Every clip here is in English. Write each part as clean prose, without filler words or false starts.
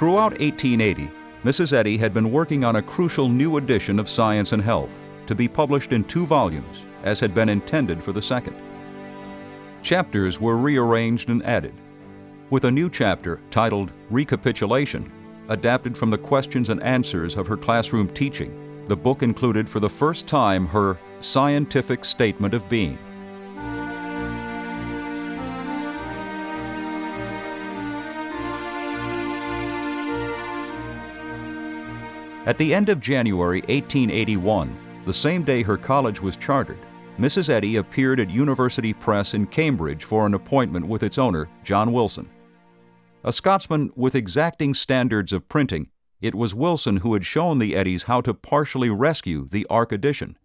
Throughout 1880, Mrs. Eddy had been working on a crucial new edition of Science and Health to be published in 2 volumes, as had been intended for the second. Chapters were rearranged and added, with a new chapter titled Recapitulation, adapted from the questions and answers of her classroom teaching. The book included for the first time her scientific statement of being. At the end of January 1881, the same day her college was chartered, Mrs. Eddy appeared at University Press in Cambridge for an appointment with its owner, John Wilson. A Scotsman with exacting standards of printing, it was Wilson who had shown the Eddys how to partially rescue the Ark edition.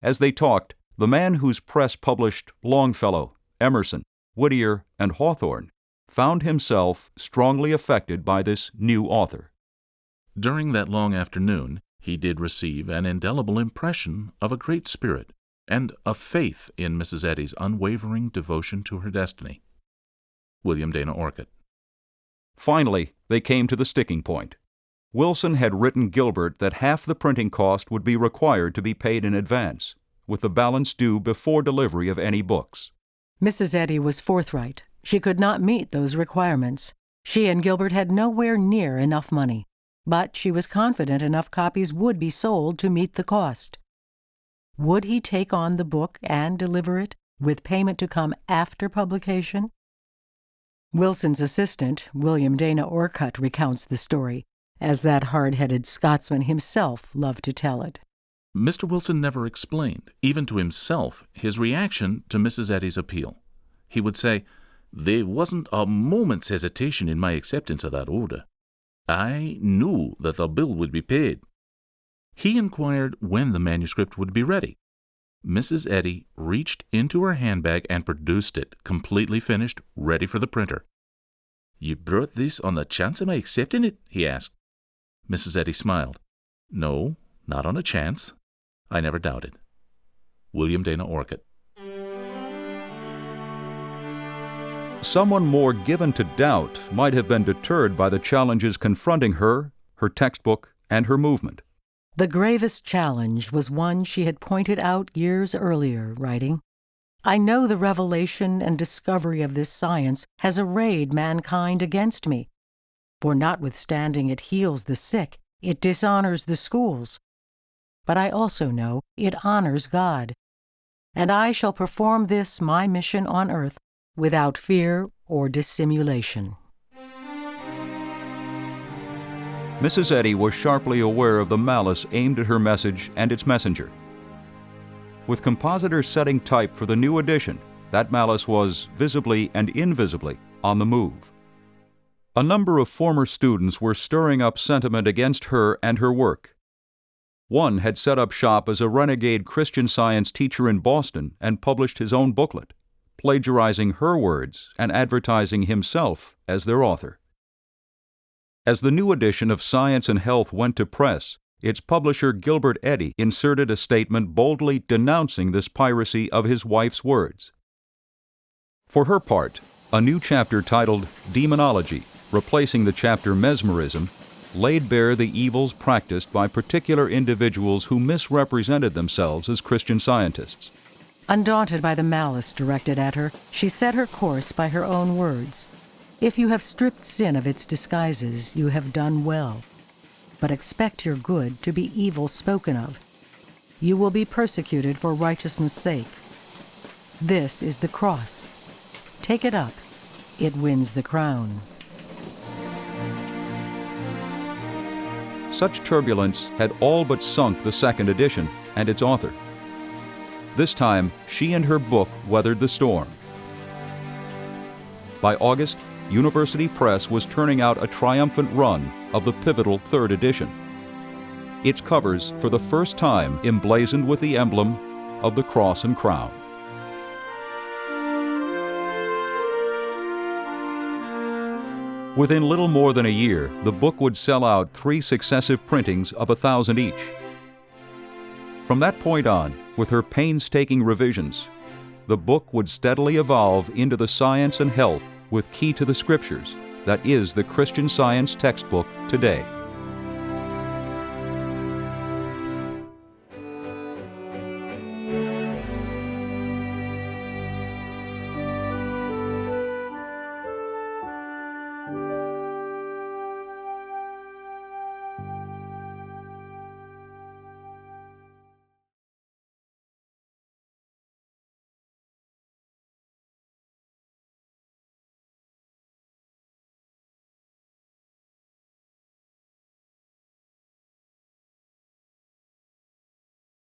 As they talked, the man whose press published Longfellow, Emerson, Whittier, and Hawthorne found himself strongly affected by this new author. During that long afternoon, he did receive an indelible impression of a great spirit and of faith in Mrs. Eddy's unwavering devotion to her destiny. William Dana Orcutt. Finally, they came to the sticking point. Wilson had written Gilbert that half the printing cost would be required to be paid in advance, with the balance due before delivery of any books. Mrs. Eddy was forthright. She could not meet those requirements. She and Gilbert had nowhere near enough money, but she was confident enough copies would be sold to meet the cost. Would he take on the book and deliver it, with payment to come after publication? Wilson's assistant, William Dana Orcutt, recounts the story, as that hard-headed Scotsman himself loved to tell it. Mr. Wilson never explained, even to himself, his reaction to Mrs. Eddy's appeal. He would say, "There wasn't a moment's hesitation in my acceptance of that order. I knew that the bill would be paid." He inquired when the manuscript would be ready. Mrs. Eddy reached into her handbag and produced it, completely finished, ready for the printer. "You brought this on the chance of my accepting it?" he asked. Mrs. Eddy smiled. "No, not on a chance. I never doubted." William Dana Orcutt. Someone more given to doubt might have been deterred by the challenges confronting her, her textbook, and her movement. The gravest challenge was one she had pointed out years earlier, writing, "I know the revelation and discovery of this science has arrayed mankind against me, for notwithstanding it heals the sick, it dishonors the schools. But I also know it honors God, and I shall perform this my mission on earth without fear or dissimulation." Mrs. Eddy was sharply aware of the malice aimed at her message and its messenger. With compositors setting type for the new edition, that malice was, visibly and invisibly, on the move. A number of former students were stirring up sentiment against her and her work. One had set up shop as a renegade Christian Science teacher in Boston and published his own booklet, plagiarizing her words and advertising himself as their author. As the new edition of Science and Health went to press, its publisher Gilbert Eddy inserted a statement boldly denouncing this piracy of his wife's words. For her part, a new chapter titled Demonology, replacing the chapter Mesmerism, laid bare the evils practiced by particular individuals who misrepresented themselves as Christian Scientists. Undaunted by the malice directed at her, she set her course by her own words. "If you have stripped sin of its disguises, you have done well. But expect your good to be evil spoken of. You will be persecuted for righteousness' sake. This is the cross. Take it up. It wins the crown." Such turbulence had all but sunk the second edition and its author. This time, she and her book weathered the storm. By August, University Press was turning out a triumphant run of the pivotal third edition. Its covers, for the first time, emblazoned with the emblem of the cross and crown. Within little more than a year, the book would sell out 3 successive printings of 1,000 each. From that point on, with her painstaking revisions, the book would steadily evolve into the Science and Health with Key to the Scriptures, that is the Christian Science textbook today.